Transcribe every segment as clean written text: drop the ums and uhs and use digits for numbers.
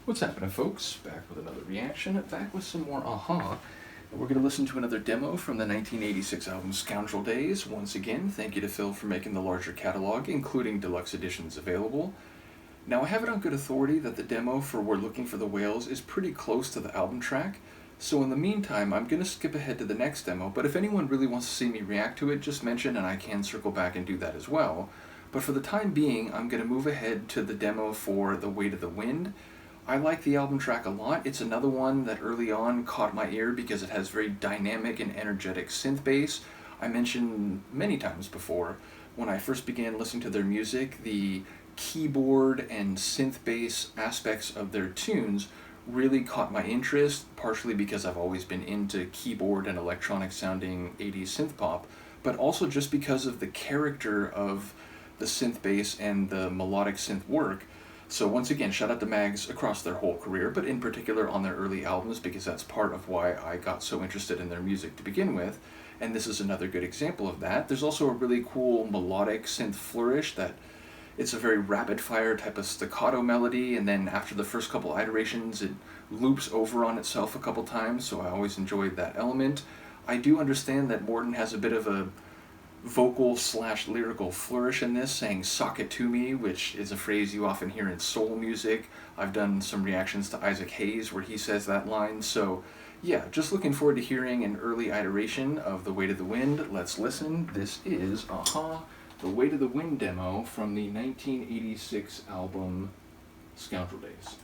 What's happening, folks? Back with another reaction, back with some more Aha. We're going to listen to another demo from the 1986 album Scoundrel Days. Once again, thank you to Phil for making the larger catalog, including deluxe editions available. Now, I have it on good authority that the demo for We're Looking for the Whales is pretty close to the album track, so in the meantime, I'm going to skip ahead to the next demo, but if anyone really wants to see me react to it, just mention and I can circle back and do that as well. But for the time being, I'm going to move ahead to the demo for The Weight of the Wind. I like the album track a lot. It's another one that early on caught my ear because it has very dynamic and energetic synth bass. I mentioned many times before, when I first began listening to their music, the keyboard and synth bass aspects of their tunes really caught my interest, partially because I've always been into keyboard and electronic sounding 80s synth pop, but also just because of the character of the synth bass and the melodic synth work. So once again, shout out to Mags across their whole career, but in particular on their early albums, because that's part of why I got so interested in their music to begin with, and this is another good example of that. There's also a really cool melodic synth flourish that it's a very rapid-fire type of staccato melody, and then after the first couple iterations, it loops over on itself a couple times, so I always enjoyed that element. I do understand that Morton has a bit of a vocal/lyrical flourish in this, saying "sock it to me," which is a phrase you often hear in soul music. I've done some reactions to Isaac Hayes where he says that line, so yeah, just looking forward to hearing an early iteration of The Weight of the Wind. Let's listen. This is Aha, The Weight of the Wind demo from the 1986 album Scoundrel Days.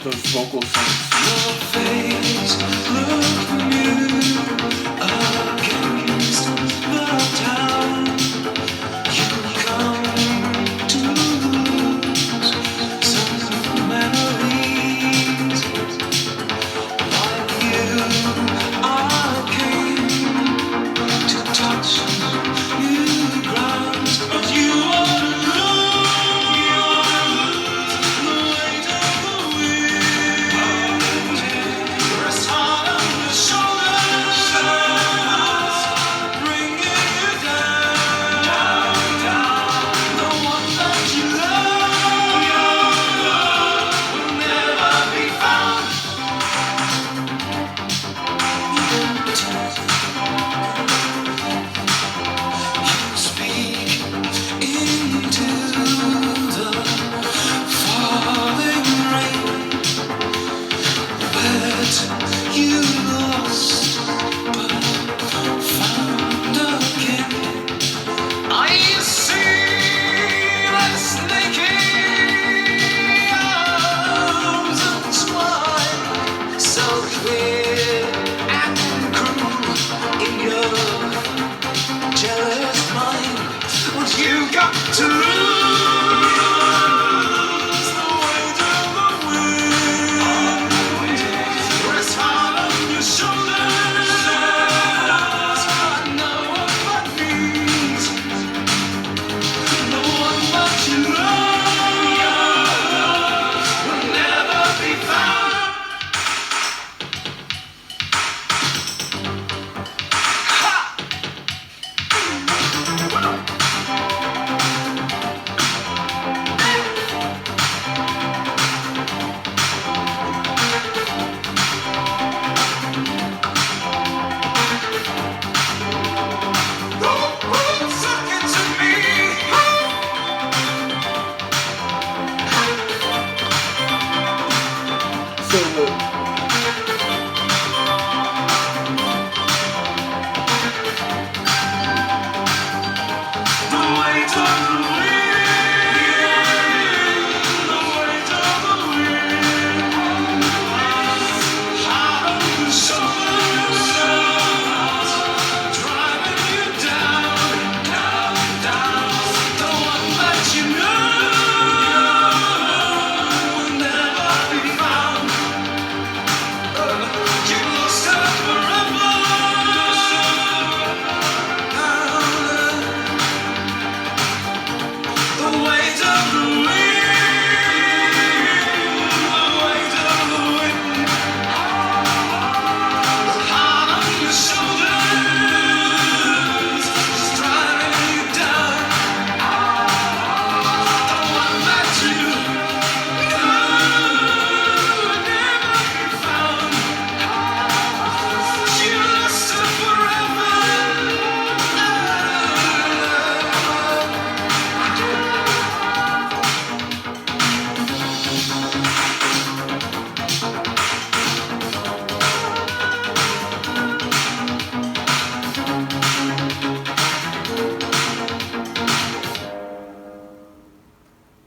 Those vocal songs. Your face looked new against the town. You come to lose some memories. Like you, I came to touch new grounds, but you are alone. You got to lose the weight of the wind. Rest hard on your shoulders. I know what that means. No one but you will never be found. Ha! ways of the wind, the ways of the wind. The heart on your shoulders is driving you down. The one that you could never be found. She lasted forever.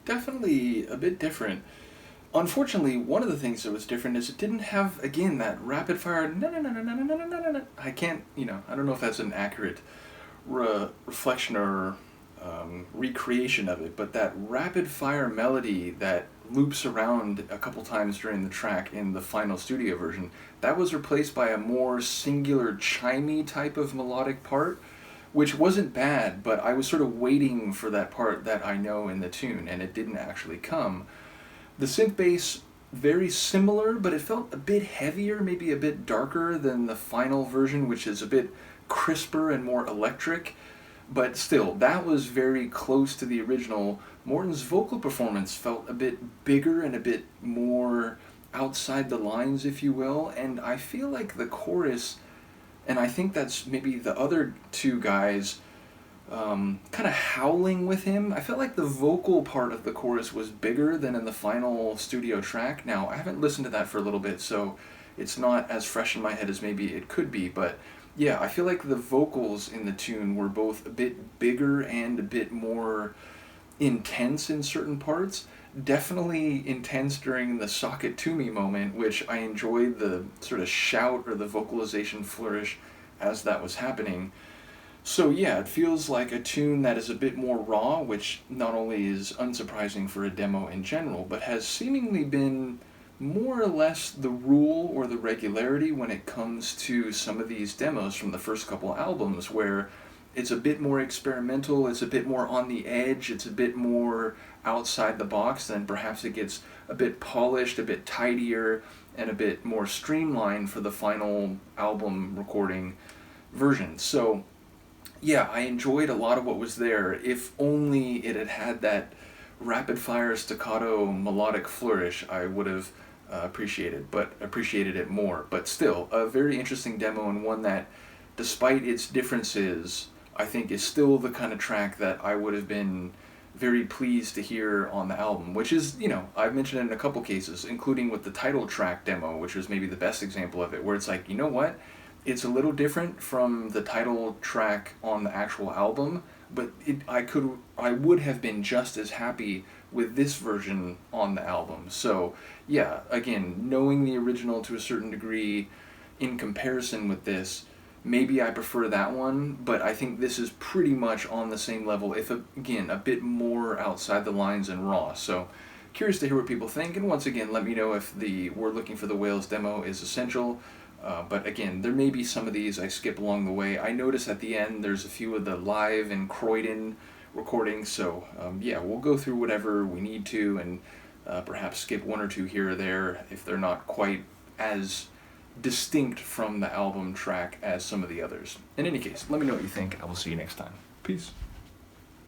Definitely a bit different. Unfortunately, one of the things that was different is it didn't have, again, that rapid fire. No, no, no, no, no, no, no, no, no, no. I can't, I don't know if that's an accurate reflection or recreation of it, but that rapid fire melody that loops around a couple times during the track in the final studio version, that was replaced by a more singular chimey type of melodic part, which wasn't bad, but I was sort of waiting for that part that I know in the tune, and it didn't actually come. The synth bass, very similar, but it felt a bit heavier, maybe a bit darker than the final version, which is a bit crisper and more electric. But still, that was very close to the original. Morton's vocal performance felt a bit bigger and a bit more outside the lines, if you will, and I feel like the chorus, and I think that's maybe the other two guys kind of howling with him. I felt like the vocal part of the chorus was bigger than in the final studio track. Now, I haven't listened to that for a little bit, so it's not as fresh in my head as maybe it could be, but yeah, I feel like the vocals in the tune were both a bit bigger and a bit more intense in certain parts. Definitely intense during the "Sock It To Me" moment, which I enjoyed the sort of shout or the vocalization flourish as that was happening. So yeah, it feels like a tune that is a bit more raw, which not only is unsurprising for a demo in general, but has seemingly been more or less the rule or the regularity when it comes to some of these demos from the first couple albums, where it's a bit more experimental, it's a bit more on the edge, it's a bit more outside the box, then perhaps it gets a bit polished, a bit tidier, and a bit more streamlined for the final album recording version. So yeah, I enjoyed a lot of what was there, if only it had had that rapid fire staccato melodic flourish. I would have appreciated it more. But still, a very interesting demo, and one that, despite its differences, I think is still the kind of track that I would have been very pleased to hear on the album, which is, I've mentioned it in a couple cases, including with the title track demo, which was maybe the best example of it, where it's like, you know what? It's a little different from the title track on the actual album, but I would have been just as happy with this version on the album. So yeah, again, knowing the original to a certain degree, in comparison with this, maybe I prefer that one, but I think this is pretty much on the same level, if again, a bit more outside the lines and raw. So curious to hear what people think, and once again, let me know if the We're Looking for the Whales demo is essential. But again, there may be some of these I skip along the way. I notice at the end there's a few of the live and Croydon recordings, so yeah, we'll go through whatever we need to, and perhaps skip one or two here or there if they're not quite as distinct from the album track as some of the others. In any case, let me know what you think. I will see you next time. Peace.